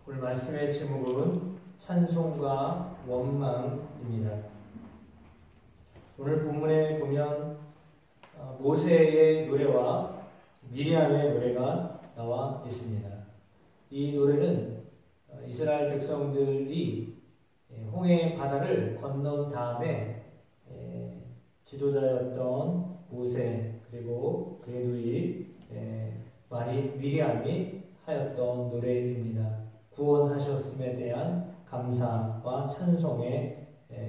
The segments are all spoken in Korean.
오늘 말씀의 제목은 찬송과 원망입니다. 오늘 본문에 보면 모세의 노래와 미리암의 노래가 나와 있습니다. 이 노래는 이스라엘 백성들이 홍해 바다를 건넌 다음에 지도자였던 모세 그리고 그의 누이 미리암이 하였던 노래입니다. 구원하셨음에 대한 감사와 찬송의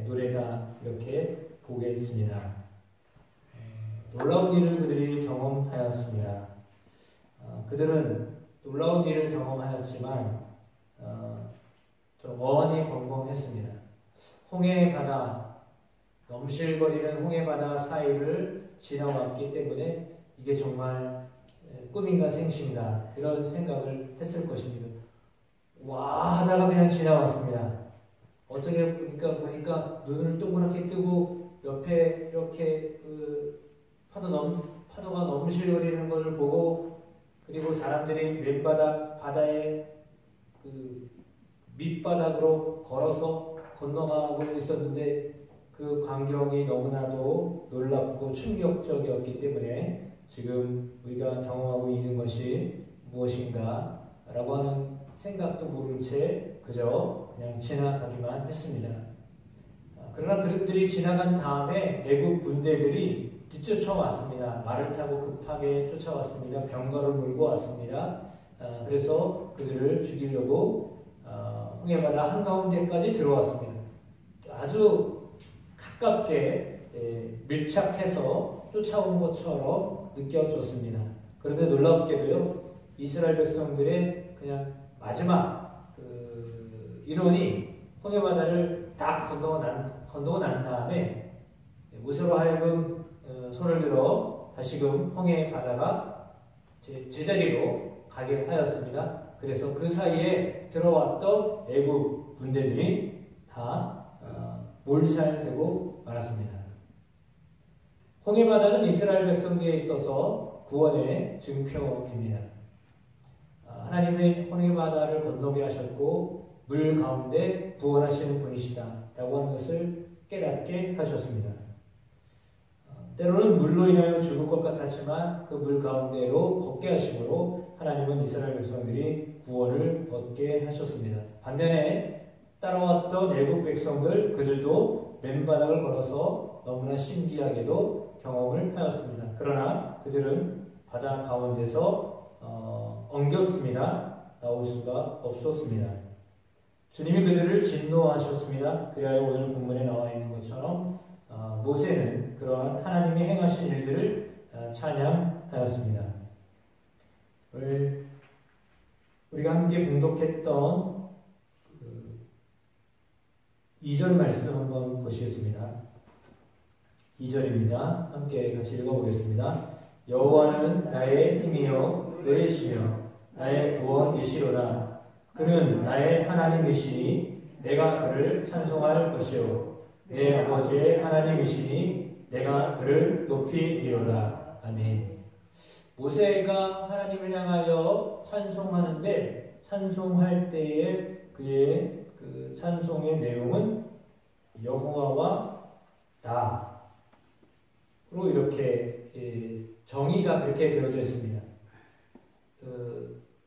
노래다 이렇게 보겠습니다. 놀라운 일을 그들이 경험하였습니다. 그들은 놀라운 일을 경험하였지만 좀 어안이 벙벙했습니다. 홍해 바다, 넘실거리는 홍해 바다 사이를 지나왔기 때문에 이게 정말 꿈인가 생신가 이런 생각을 했을 것입니다. 와 하다가 그냥 지나왔습니다. 어떻게 보니까 눈을 동그랗게 뜨고 옆에 이렇게 파도가 넘실거리는 것을 보고 그리고 사람들이 바다의 밑바닥으로 걸어서 건너가고 있었는데 그 광경이 너무나도 놀랍고 충격적이었기 때문에 지금 우리가 경험하고 있는 것이 무엇인가 라고 하는 생각도 모른 채 그저 그냥 지나가기만 했습니다. 그러나 그들이 지나간 다음에 애국 군대들이 뒤쫓아왔습니다. 말을 타고 급하게 쫓아왔습니다. 병거를 몰고 왔습니다. 그래서 그들을 죽이려고 홍해바다 한가운데까지 들어왔습니다. 아주 가깝게 밀착해서 쫓아온 것처럼 느껴졌습니다. 그런데 놀랍게도요, 이스라엘 백성들의 그냥 마지막 인원이 홍해바다를 딱 건너고 난 다음에 모세로 하여금 손을 들어 다시금 홍해바다가 제자리로 가게 하였습니다. 그래서 그 사이에 들어왔던 애국 군대들이 다 몰살되고 말았습니다. 홍해바다는 이스라엘 백성들에 있어서 구원의 증표입니다. 하나님의 홍해바다를 건너게 하셨고 물 가운데 구원하시는 분이시다 라고 하는 것을 깨닫게 하셨습니다. 때로는 물로 인하여 죽을 것 같았지만 그 물 가운데로 걷게 하심으로 하나님은 이스라엘 백성들이 구원을 얻게 하셨습니다. 반면에 따라왔던 애국 백성들 그들도 맨바닥을 걸어서 너무나 신기하게도 경험을 하였습니다. 그러나 그들은 바다 가운데서 엉겼습니다. 나올 수가 없었습니다. 주님이 그들을 진노하셨습니다. 그리하여 오늘 본문에 나와 있는 것처럼 모세는 그러한 하나님이 행하신 일들을 찬양하였습니다. 오늘 우리가 함께 봉독했던 2절 말씀 한번 보시겠습니다. 2절입니다. 함께 같이 읽어보겠습니다. 여호와는 나의 힘이요 노래시며 나의 구원이시로다. 그는 나의 하나님이시니 내가 그를 찬송할 것이요 내 아버지의 하나님이시니 내가 그를 높이리로다. 아멘. 모세가 하나님을 향하여 찬송하는데 찬송할 때에 그의 그 찬송의 내용은 여호와와 나로 이렇게 정의가 그렇게 되어져 있습니다.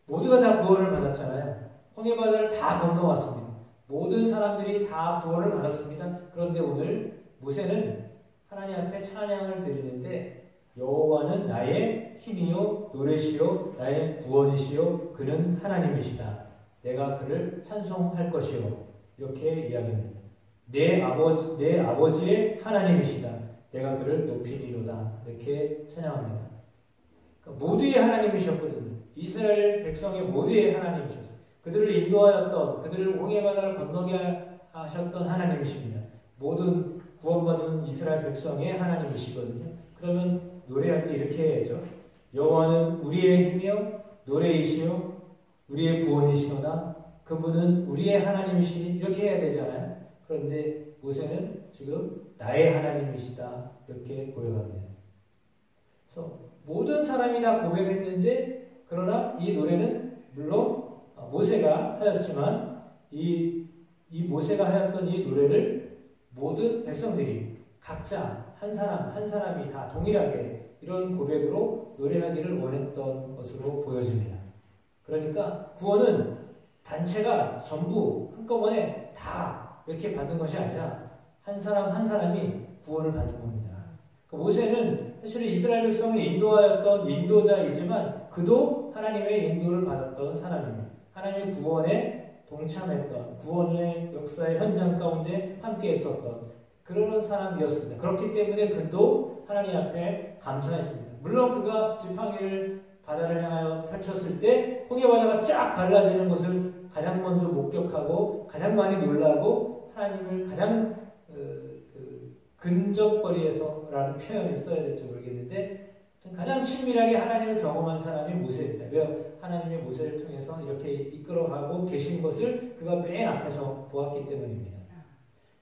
모두가 다 구원을 받았잖아요. 홍해바다를 다 건너왔습니다. 모든 사람들이 다 구원을 받았습니다. 그런데 오늘 모세는 하나님 앞에 찬양을 드리는데 여호와는 나의 힘이요 노래시요 나의 구원이시요 그는 하나님이시다. 내가 그를 찬송할 것이요 이렇게 이야기합니다. 내 아버지의 하나님이시다. 내가 그를 높이리로다. 이렇게 찬양합니다. 그러니까 모두의 하나님이셨거든요. 이스라엘 백성의 모두의 하나님이셨어요. 그들을 인도하였던 그들을 홍해바다를 건너게 하셨던 하나님이십니다. 모든 구원받은 이스라엘 백성의 하나님이시거든요. 그러면 노래할 때 이렇게 해야죠. 여호와는 우리의 힘이요 노래이시요 우리의 구원이시로다. 그분은 우리의 하나님이시니 이렇게 해야 되잖아요. 그런데 모세는 지금 나의 하나님이시다 이렇게 고백합니다. 그래서 모든 사람이 다 고백했는데 그러나 이 노래는 물론 모세가 하였지만 이 모세가 하였던 이 노래를 모든 백성들이 각자 한 사람 한 사람이 다 동일하게 이런 고백으로 노래하기를 원했던 것으로 보여집니다. 그러니까 구원은 단체가 전부 한꺼번에 다 이렇게 받는 것이 아니라 한 사람 한 사람이 구원을 받는 겁니다. 모세는 사실은 이스라엘 백성을 인도하였던 인도자이지만 그도 하나님의 인도를 받았던 사람입니다. 하나님의 구원에 동참했던 구원의 역사의 현장 가운데 함께 있었던 그런 사람이었습니다. 그렇기 때문에 그도 하나님 앞에 감사했습니다. 물론 그가 지팡이를 바다를 향하여 펼쳤을 때 홍해 바다가 쫙 갈라지는 것을 가장 먼저 목격하고 가장 많이 놀라고 하나님을 가장 근접거리에서라는 표현을 써야 될지 모르겠는데 가장 친밀하게 하나님을 경험한 사람이 모세입니다. 왜? 하나님의 모세를 통해서 이렇게 이끌어가고 계신 것을 그가 맨 앞에서 보았기 때문입니다.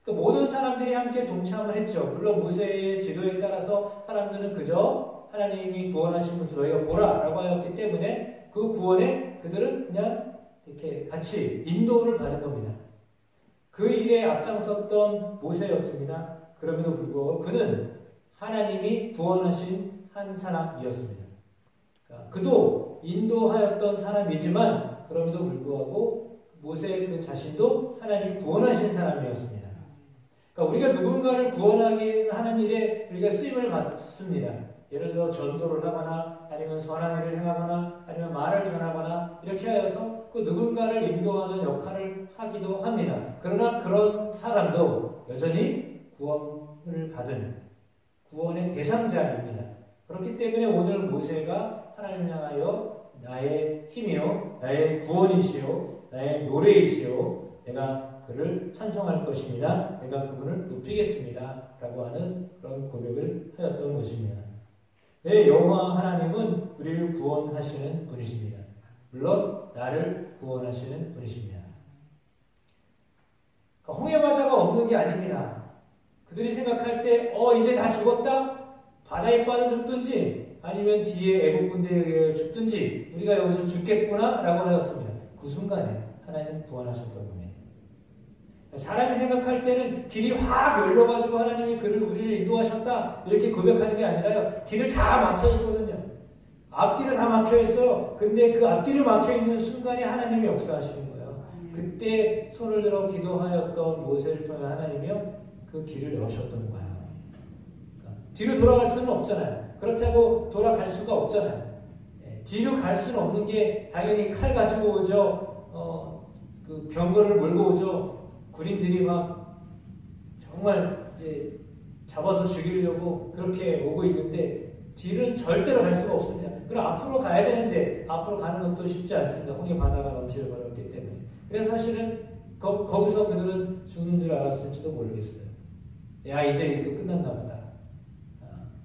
그 모든 사람들이 함께 동참을 했죠. 물론 모세의 지도에 따라서 사람들은 그저 하나님이 구원하신 것을 너희가 보라라고 하였기 때문에 그 구원에 그들은 그냥 이렇게 같이 인도를 받은 겁니다. 그 일에 앞장섰던 모세였습니다. 그럼에도 불구하고 그는 하나님이 구원하신 한 사람이었습니다. 그러니까 그도 인도하였던 사람이지만 그럼에도 불구하고 모세 그 자신도 하나님이 구원하신 사람이었습니다. 그러니까 우리가 누군가를 구원하게 하는 일에 우리가 쓰임을 받습니다. 예를 들어 전도를 하거나 아니면 선한 일을 행하거나 아니면 말을 전하거나 이렇게 하여서 그 누군가를 인도하는 역할을 하기도 합니다. 그러나 그런 사람도 여전히 구원을 받은 구원의 대상자입니다. 그렇기 때문에 오늘 모세가 하나님을 향하여 나의 힘이요 나의 구원이시요 나의 노래이시요 내가 그를 찬송할 것입니다. 내가 그분을 높이겠습니다. 라고 하는 그런 고백을 하였던 것입니다. 네, 여호와 하나님은 우리를 구원하시는 분이십니다. 물론 나를 구원하시는 분이십니다. 홍해 바다가 없는 게 아닙니다. 그들이 생각할 때 이제 다 죽었다? 바다에 빠져 죽든지 아니면 뒤에 애국 군대에 의해 죽든지 우리가 여기서 죽겠구나 라고 하였습니다. 그 순간에 하나님 구원하셨던 겁니다. 사람이 생각할 때는 길이 확 열려가지고 하나님이 우리를 인도하셨다 이렇게 고백하는 게 아니라요. 길을 다 막혀있거든요. 앞뒤로 다 막혀있어요. 근데 그 앞뒤로 막혀있는 순간에 하나님이 역사하시는 거예요. 그때 손을 들어 기도하였던 모세를 통해 하나님이요 그 길을 여셨던 거예요. 그러니까 뒤로 돌아갈 수는 없잖아요. 그렇다고 돌아갈 수가 없잖아요. 뒤로 갈 수는 없는 게 당연히 칼 가지고 오죠. 그 병거를 몰고 오죠. 군인들이 막 정말 이제 잡아서 죽이려고 그렇게 오고 있는데 뒤는 절대로 갈 수가 없습니다. 그럼 앞으로 가야 되는데 앞으로 가는 것도 쉽지 않습니다. 홍해 바다가 넘치려 버렸기 때문에. 그래서 사실은 거기서 그들은 죽는 줄 알았을지도 모르겠어요. 야 이제 이거 끝났나 보다.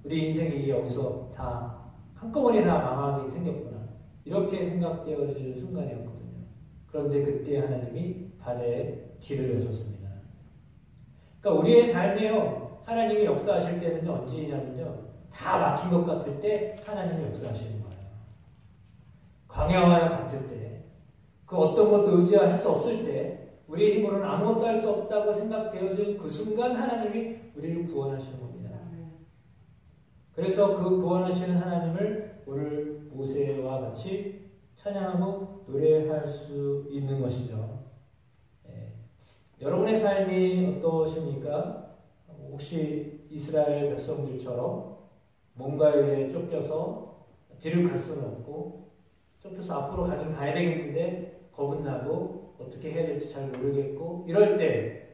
우리 인생이 여기서 다 한꺼번에 다 망하게 생겼구나. 이렇게 생각되어지는 순간이었거든요. 그런데 그때 하나님이 바다에 길을 여셨습니다. 그러니까 우리의 삶에요. 하나님이 역사하실 때는 언제냐면요. 다 막힌 것 같을 때 하나님이 역사하시는 거예요. 광야와 같을 때, 그 어떤 것도 의지할 수 없을 때, 우리의 힘으로는 아무것도 할 수 없다고 생각되어질 그 순간 하나님이 우리를 구원하시는 겁니다. 그래서 그 구원하시는 하나님을 오늘 모세와 같이 찬양하고 노래할 수 있는 것이죠. 여러분의 삶이 어떠십니까? 혹시 이스라엘 백성들처럼 뭔가에 의해 쫓겨서 뒤를 갈 수는 없고 쫓겨서 앞으로 가야 되겠는데 겁은 나고 어떻게 해야 될지 잘 모르겠고 이럴 때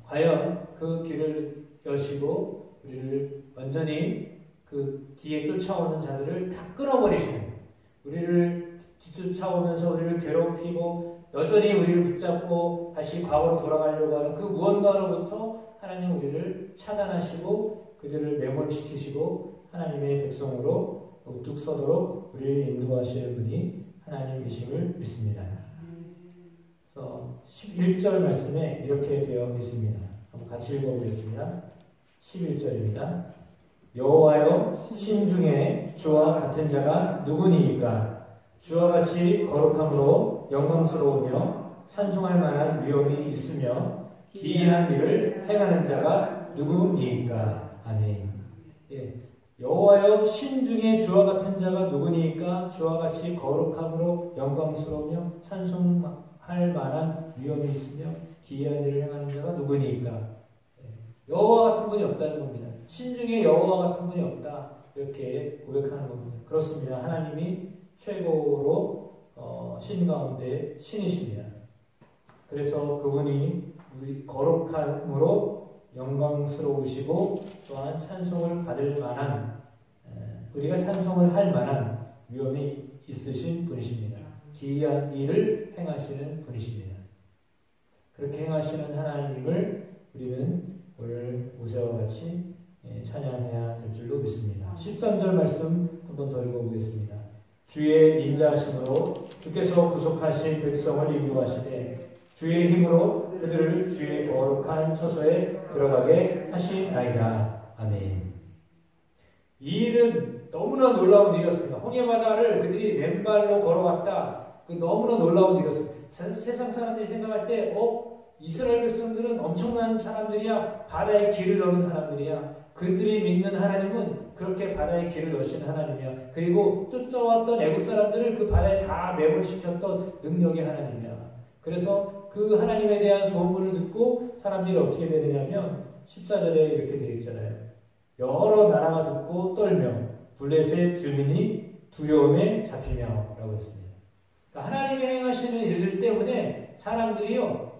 과연 그 길을 여시고 우리를 완전히 그 뒤에 쫓아오는 자들을 다 끊어버리시는 우리를 뒤쫓아오면서 우리를 괴롭히고 여전히 우리를 붙잡고 다시 과거로 돌아가려고 하는 그 무언가로부터 하나님 우리를 차단하시고 그들을 매몰시키시고 하나님의 백성으로 우뚝 서도록 우리를 인도하시는 분이 하나님이심을 믿습니다. 그래서 11절 말씀에 이렇게 되어 있습니다. 한번 같이 읽어보겠습니다. 11절입니다. 여호와여 신중에 주와 같은 자가 누구니이까 주와 같이 거룩함으로 영광스러우며 찬송할 만한 위엄이 있으며 기이한 일을 행하는 자가 누구니이까. 아멘. 예. 여호와여 신 중에 주와 같은 자가 누구니이까. 주와 같이 거룩함으로 영광스러우며 찬송할 만한 위엄이 있으며 기이한 일을 행하는 자가 누구니이까. 예. 여호와 같은 분이 없다는 겁니다. 신 중에 여호와 같은 분이 없다. 이렇게 고백하는 겁니다. 그렇습니다. 하나님이 최고로 신 가운데 신이십니다. 그래서 그분이 우리 거룩함으로 영광스러우시고 또한 찬송을 받을 만한, 우리가 찬송을 할 만한 위엄이 있으신 분이십니다. 기이한 일을 행하시는 분이십니다. 그렇게 행하시는 하나님을 우리는 오늘 모세와 같이 찬양해야 될 줄로 믿습니다. 13절 말씀 한번 더 읽어보겠습니다. 주의 인자하심으로 주께서 구속하신 백성을 인도하시되 주의 힘으로 그들을 주의 거룩한 처소에 들어가게 하시나이다. 아멘. 이 일은 너무나 놀라운 일이었습니다. 홍해바다를 그들이 맨발로 걸어왔다. 그 너무나 놀라운 일이었습니다. 세상 사람들이 생각할 때 이스라엘 백성들은 엄청난 사람들이야. 바다에 길을 넣는 사람들이야. 그들이 믿는 하나님은 그렇게 바다에 길을 넣으신 하나님이야. 그리고 쫓아왔던 애국 사람들을 그 바다에 다 매몰시켰던 능력의 하나님이야. 그래서 그 하나님에 대한 소문을 듣고 사람들이 어떻게 되느냐면 14절에 이렇게 되어 있잖아요. 여러 나라가 듣고 떨며 블레셋 주민이 두려움에 잡히며 라고 했습니다. 그러니까 하나님이 행하시는 일들 때문에 사람들이요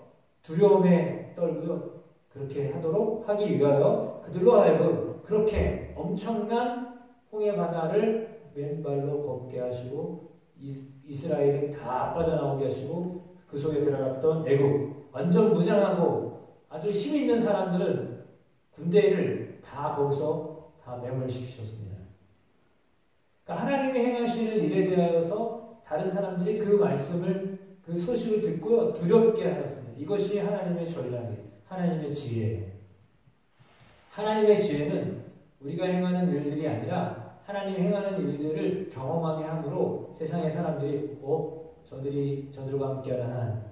두려움에 떨고요 그렇게 하기 위하여 그들로 하여금 그렇게 엄청난 홍해 바다를 맨발로 걷게 하시고 이스라엘은 다 빠져나오게 하시고 그 속에 들어갔던 애국 완전 무장하고 아주 힘 있는 사람들은 군대를 다 거기서 다 매몰시키셨습니다. 그러니까 하나님이 행하시는 일에 대하여서 다른 사람들이 그 말씀을 그 소식을 듣고요 두렵게 하였습니다. 이것이 하나님의 전략이에요. 하나님의 지혜예요. 하나님의 지혜는 우리가 행하는 일들이 아니라 하나님이 행하는 일들을 경험하게 함으로 세상의 사람들이 저들과 함께하는 하나님,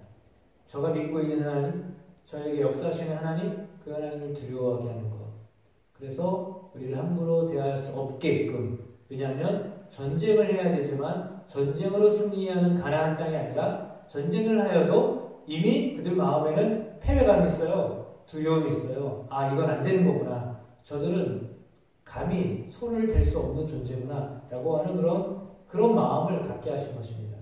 저가 믿고 있는 하나님, 저에게 역사하시는 하나님, 그 하나님을 두려워하게 하는 것. 그래서 우리를 함부로 대할 수 없게끔. 왜냐하면 전쟁을 해야 되지만 전쟁으로 승리하는 가나안 땅이 아니라 전쟁을 하여도 이미 그들 마음에는 패배감이 있어요. 두려움이 있어요. 이건 안 되는 거구나. 저들은 감히 손을 댈 수 없는 존재구나 라고 하는 그런 마음을 갖게 하신 것입니다.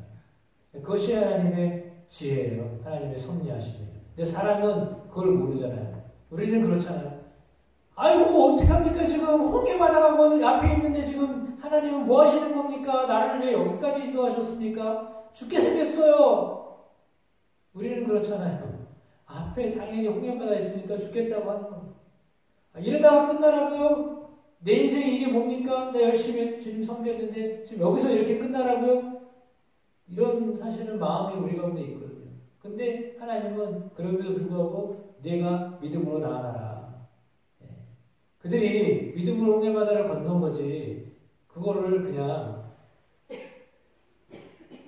그것이 하나님의 지혜예요. 하나님의 섭리하심이에요. 근데 사람은 그걸 모르잖아요. 우리는 그렇잖아요. 아이고 어떡합니까 지금 홍해바다가 앞에 있는데 지금 하나님은 뭐 하시는 겁니까? 나를 왜 여기까지 인도하셨습니까? 죽게 생겼어요. 우리는 그렇잖아요. 앞에 당연히 홍해바다 있으니까 죽겠다고 하는 겁니다. 이러다가 끝나라고요? 내 인생이 이게 뭡니까? 내가 열심히 주님 섬겼는데 지금 여기서 이렇게 끝나라고요? 이런 사실은 마음이 우리 가운데 있거든요. 근데 하나님은 그럼에도 불구하고 내가 믿음으로 나아가라. 그들이 믿음으로 홍해바다를 건넌 거지 그거를 그냥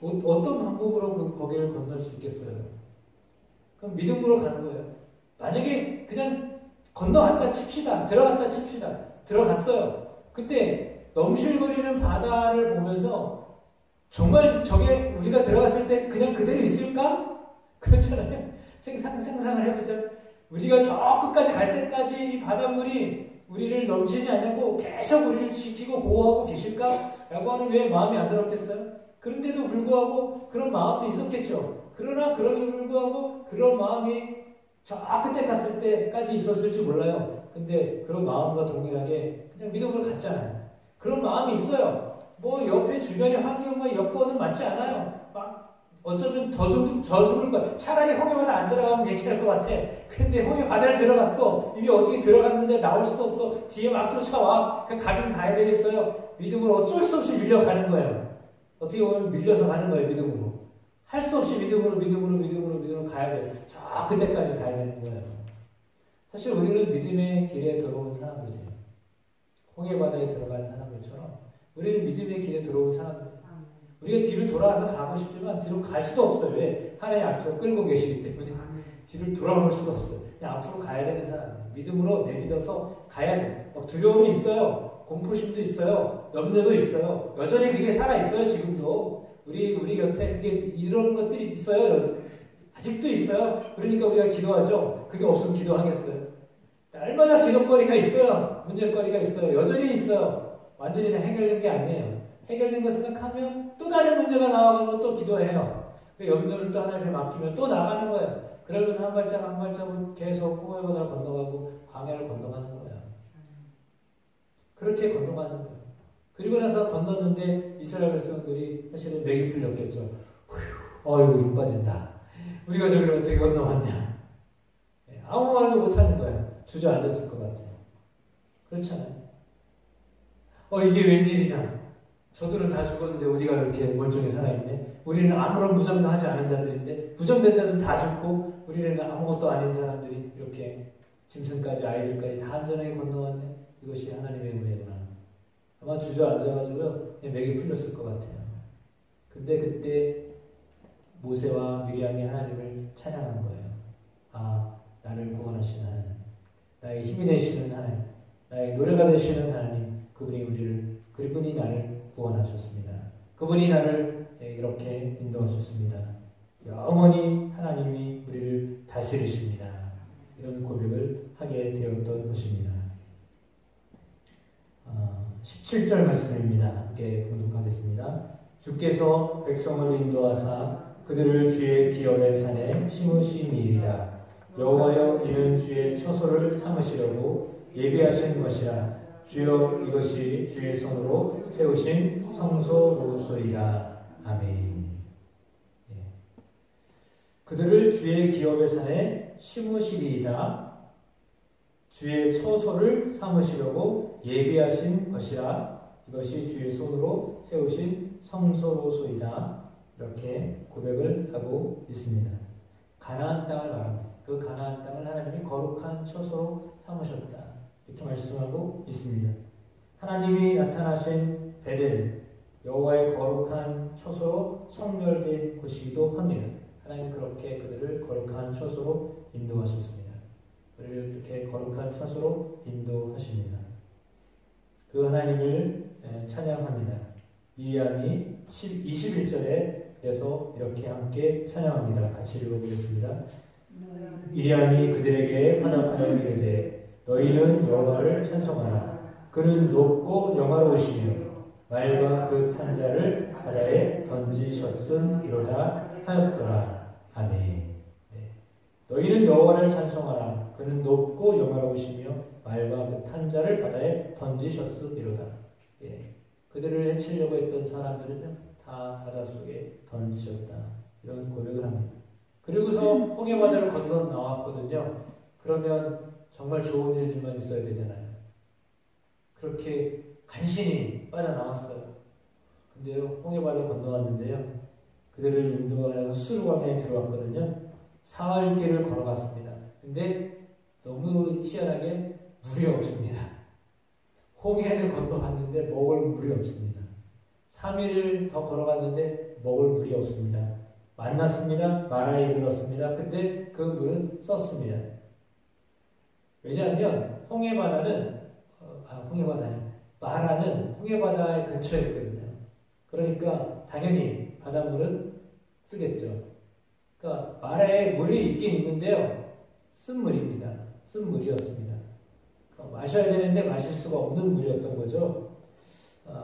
어떤 방법으로 거기를 건널 수 있겠어요? 그럼 믿음으로 가는 거예요. 만약에 그냥 건너갔다 칩시다. 들어갔다 칩시다. 들어갔어요. 근데 넘실거리는 바다를 보면서 정말 저게 우리가 들어갔을 때 그냥 그대로 있을까? 그렇잖아요. 상상을 해보세요. 우리가 저 끝까지 갈 때까지 이 바닷물이 우리를 넘치지 않고 계속 우리를 지키고 보호하고 계실까? 라고 하는 왜 마음이 안 들었겠어요? 그런데도 불구하고 그런 마음도 있었겠죠. 그러나 그럼에도 불구하고 그런 마음이 저 끝에 갔을 때까지 있었을지 몰라요. 근데 그런 마음과 동일하게 그냥 믿음으로 갔잖아요. 그런 마음이 있어요. 옆에 주변의 환경과 여건은 맞지 않아요. 어쩌면 더 죽을 거야. 차라리 홍해바다 안 들어가면 괜찮을 것 같아. 근데 홍해바다를 들어갔어. 이미 어떻게 들어갔는데 나올 수도 없어. 뒤에 막 쫓아와. 가긴 가야 되겠어요. 믿음으로 어쩔 수 없이 밀려가는 거예요. 어떻게 보면 밀려서 가는 거예요. 믿음으로. 할 수 없이 믿음으로 가야 돼요. 저 그때까지 가야 되는 거예요. 사실 우리는 믿음의 길에 들어온 사람들이에요. 홍해바다에 들어간 사람들처럼 우리는 믿음의 길에 들어온 사람들. 우리가 뒤로 돌아와서 가고 싶지만 뒤로 갈 수도 없어요. 왜? 하나님 앞에서 끌고 계시기 때문에 뒤를 돌아볼 수도 없어요. 그냥 앞으로 가야 되는 사람. 믿음으로 내딛어서 가야 돼. 막 두려움이 있어요. 공포심도 있어요. 염려도 있어요. 여전히 그게 살아있어요. 지금도. 우리 곁에 그게 이런 것들이 있어요. 아직도 있어요. 그러니까 우리가 기도하죠. 그게 없으면 기도하겠어요. 얼마나 기도거리가 있어요. 문제거리가 있어요. 여전히 있어요. 완전히 다 해결된 게 아니에요. 해결된 거 생각하면 또 다른 문제가 나와서 또 기도해요. 그 염려를 또 하나님께 맡기면 또 나가는 거예요. 그러면서 한 발짝 한 발짝은 계속 홍해바다를 건너가고 광야를 건너가는 거예요. 그렇게 건너가는 거예요. 그리고 나서 건넜는데 이스라엘 백성들이 사실은 맥이 풀렸겠죠. 어이구 힘 빠진다. 우리가 저기를 어떻게 건너왔냐. 아무 말도 못하는 거예요. 주저앉았을 것 같아요. 그렇잖아요. 이게 웬일이냐. 저들은 다 죽었는데 우리가 이렇게 멀쩡히 살아있네. 우리는 아무런 부정도 하지 않은 자들인데 부정된 자들은 다 죽고 우리는 아무것도 아닌 사람들이 이렇게 짐승까지 아이들까지 다 안전하게 건너왔네. 이것이 하나님의 은혜구나. 아마 주저앉아가지고요. 맥이 풀렸을 것 같아요. 근데 그때 모세와 미리암이 하나님을 찬양한 거예요. 아, 나를 구원하시는 하나님, 나의 힘이 되시는 하나님, 나의 노래가 되시는 하나님, 그분이 나를 구원하셨습니다. 그분이 나를 이렇게 인도하셨습니다. 영원히 하나님이 우리를 다스리십니다. 이런 고백을 하게 되었던 것입니다. 17절 말씀입니다. 함께 봉독하겠습니다. 주께서 백성을 인도하사 그들을 주의 기업의 산에 심으시니이다. 여호와여 이는 주의 처소를 삼으시려고 예비하신 것이라. 주여 이것이 주의 손으로 세우신 성소로소이다. 아멘. 그들을 주의 기업의 산에 심으시리이다. 주의 처소를 삼으시려고 예비하신 것이라. 이것이 주의 손으로 세우신 성소로소이다. 이렇게 고백을 하고 있습니다. 가나안 땅을 말합니다. 그 가나안 땅을 하나님이 거룩한 처소로 삼으셨다. 이렇게 말씀하고 있습니다. 하나님이 나타나신 베델, 여호와의 거룩한 처소로 성별된 곳이기도 합니다. 하나님 그렇게 그들을 거룩한 처소로 인도하셨습니다. 우리를 이렇게 거룩한 처소로 인도하십니다. 그 하나님을 찬양합니다. 미리암이 21절에 그래서 이렇게 함께 찬양합니다. 같이 읽어보겠습니다. 미리암이 그들에게 화답하여 이르되 너희는 여호와를 찬송하라. 그는 높고 영화로우시며 말과 그 탄 자를 바다에 던지셨음이로다 하였더라. 아멘. 너희는 여호와를 찬송하라. 그는 높고 영화로우시며 말과 그 탄 자를 바다에 던지셨음이로다. 그들을 해치려고 했던 사람들은 다 바닷속에 던지셨다. 이런 고백을 합니다. 그리고서 홍해바다를 건너 나왔거든요. 그러면 정말 좋은 일들만 있어야 되잖아요. 그렇게 간신히 빠져나왔어요. 근데요, 홍해바다를 건너왔는데요. 그들을 인도하여 수르광야에 들어왔거든요. 사흘 길을 걸어갔습니다. 근데 너무 희한하게 물이 없습니다. 홍해를 건너갔는데 먹을 물이 없습니다. 3일을 더 걸어갔는데 먹을 물이 없습니다. 만났습니다. 마라에 이르렀습니다. 근데 그 물은 썼습니다. 왜냐하면 마라는 홍해바다의 근처에 있거든요. 그러니까 당연히 바닷물은 쓰겠죠. 그러니까 마라에 물이 있긴 있는데요. 쓴 물입니다. 쓴 물이었습니다. 마셔야 되는데 마실 수가 없는 물이었던 거죠.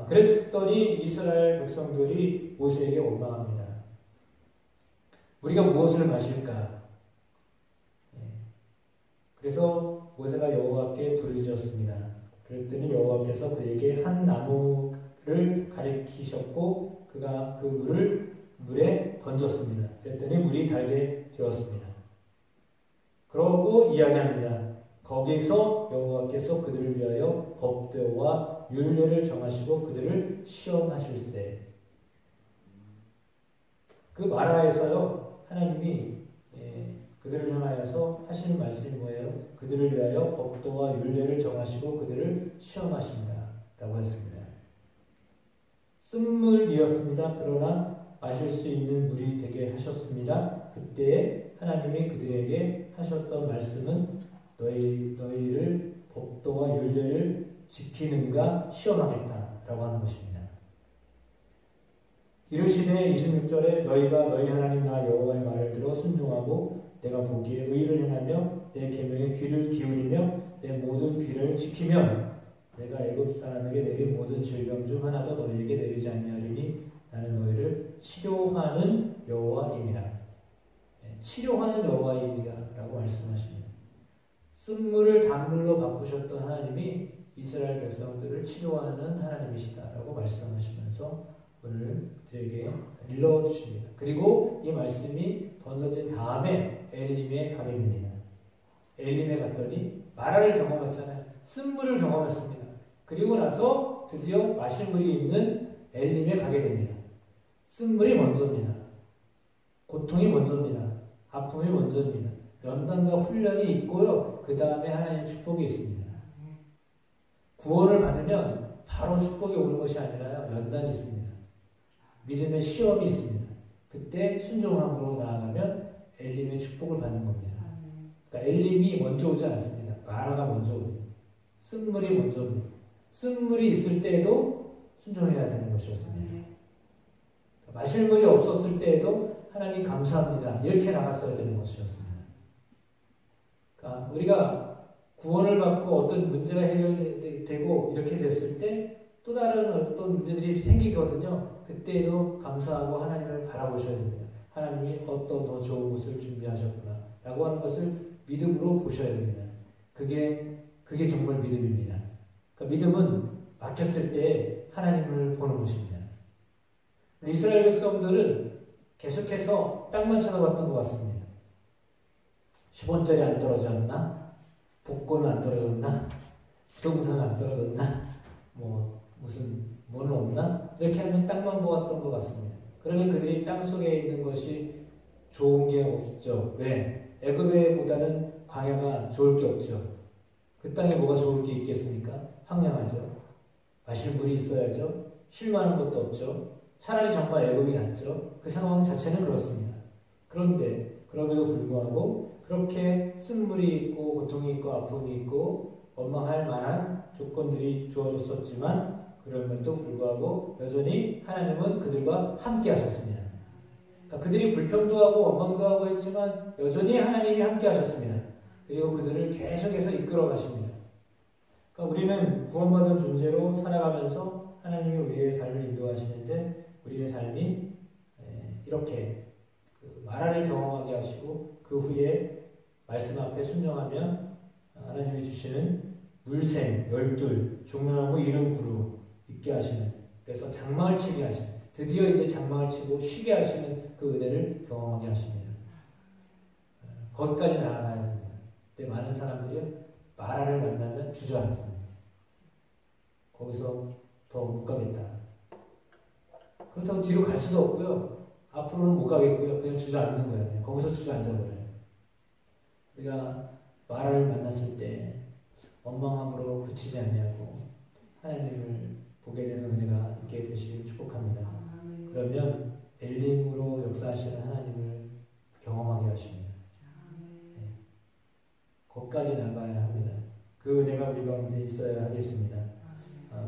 그랬더니 이스라엘 백성들이 모세에게 원망합니다. 우리가 무엇을 마실까? 그래서 모세가 여호와께 부르짖었습니다. 그랬더니 여호와께서 그에게 한 나무를 가리키셨고 그가 그 물을 물에 던졌습니다. 그랬더니 물이 달게 되었습니다. 그러고 이야기합니다. 거기서 여호와께서 그들을 위하여 법도와 율례를 정하시고 그들을 시험하실세. 그 마라에서요 하나님이 그들을 향하여서 하시는 말씀이 뭐예요? 그들을 위하여 법도와 율례를 정하시고 그들을 시험하십니다. 라고 했습니다. 쓴물이었습니다. 그러나 마실 수 있는 물이 되게 하셨습니다. 그때 하나님이 그들에게 하셨던 말씀은 너희를 법도와 율례를 지키는가 시험하겠다라고 하는 것입니다. 이르시되 26절에 너희가 너희 하나님 나 여호와의 말을 들어 순종하고 내가 보기에 의를 행하며 내 계명에 귀를 기울이며 내 모든 귀를 지키면 내가 애굽 사람에게 내린 모든 질병 중 하나도 너희에게 내리지 아니하리니 나는 너희를 치료하는 여호와입니다. 치료하는 여호와입니다 라고 말씀하십니다. 쓴물을 단물로 바꾸셨던 하나님이 이스라엘 백성들을 치료하는 하나님이시다라고 말씀하시면서 오늘 그들에게 일러주십니다. 그리고 이 말씀이 던져진 다음에 엘림에 가게 됩니다. 엘림에 갔더니 마라를 경험했잖아요. 쓴물을 경험했습니다. 그리고 나서 드디어 마실 물이 있는 엘림에 가게 됩니다. 쓴물이 먼저입니다. 고통이 먼저입니다. 아픔이 먼저입니다. 연단과 훈련이 있고요. 그 다음에 하나님의 축복이 있습니다. 구원을 받으면 바로 축복이 오는 것이 아니라요. 연단이 있습니다. 믿음의 시험이 있습니다. 그때 순종함으로 나아가면 엘림의 축복을 받는 겁니다. 그러니까 엘림이 먼저 오지 않습니다. 마라가 먼저 옵니다. 쓴물이 먼저 옵니다. 쓴물이 있을 때에도 순종해야 되는 것이었습니다. 그러니까 마실 물이 없었을 때에도 하나님 감사합니다. 이렇게 나갔어야 되는 것이었습니다. 그러니까 우리가 구원을 받고 어떤 문제가 해결되고 이렇게 됐을 때 또 다른 어떤 문제들이 생기거든요. 그때에도 감사하고 하나님을 바라보셔야 됩니다. 하나님이 어떤 더 좋은 것을 준비하셨구나 라고 하는 것을 믿음으로 보셔야 됩니다. 그게 정말 믿음입니다. 그러니까 믿음은 맡겼을 때 하나님을 보는 것입니다. 이스라엘 백성들은 계속해서 땅만 쳐다봤던 것 같습니다. 10원짜리 안 떨어졌나? 복권 안 떨어졌나? 부동산 안 떨어졌나? 뭐는 없나? 이렇게 하면 땅만 보았던 것 같습니다. 그러면 그들이 땅 속에 있는 것이 좋은 게 없죠. 왜? 애굽보다는 광야가 좋을 게 없죠. 그 땅에 뭐가 좋을 게 있겠습니까? 황량하죠. 마실 물이 있어야죠. 쉴만한 것도 없죠. 차라리 정말 애굽이 낫죠. 그 상황 자체는 그렇습니다. 그런데 그럼에도 불구하고 그렇게 쓴물이 있고 고통이 있고 아픔이 있고 원망할 만한 조건들이 주어졌었지만 그럼에도 불구하고 여전히 하나님은 그들과 함께 하셨습니다. 그러니까 그들이 불평도 하고 원망도 하고 했지만 여전히 하나님이 함께 하셨습니다. 그리고 그들을 계속해서 이끌어 가십니다. 그러니까 우리는 구원받은 존재로 살아가면서 하나님이 우리의 삶을 인도하시는데 우리의 삶이 이렇게 마라를 경험하게 하시고 그 후에 말씀 앞에 순종하면 하나님이 주시는 물샘, 열둘, 종려나무 이른 구루 있게 하시는, 그래서 장막을 치게 하시는, 드디어 이제 장막을 치고 쉬게 하시는 그 은혜를 경험하게 하십니다. 거기까지 나아가야 됩니다. 근데 많은 사람들이 마라를 만나면 주저앉습니다. 거기서 더 못 가겠다. 그렇다고 뒤로 갈 수도 없고요. 앞으로는 못 가겠고요. 그냥 주저앉는 거예요. 그냥 거기서 주저앉아버려요. 우리가 마라를 만났을 때 원망함으로 그치지 않냐고 하나님을 보게 되는 은혜가 있게 되시길 축복합니다. 그러면 엘림으로 역사하시는 하나님을 경험하게 하십니다. 네. 거기까지 나가야 합니다. 그 은혜가 우리 가운데 있어야 하겠습니다.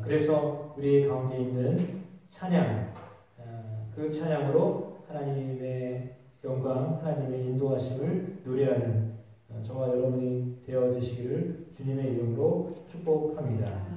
그래서 우리 가운데 있는 찬양, 그 찬양으로 하나님의 영광, 하나님의 인도하심을 노래하는 저와 여러분이 되어지시기를 주님의 이름으로 축복합니다.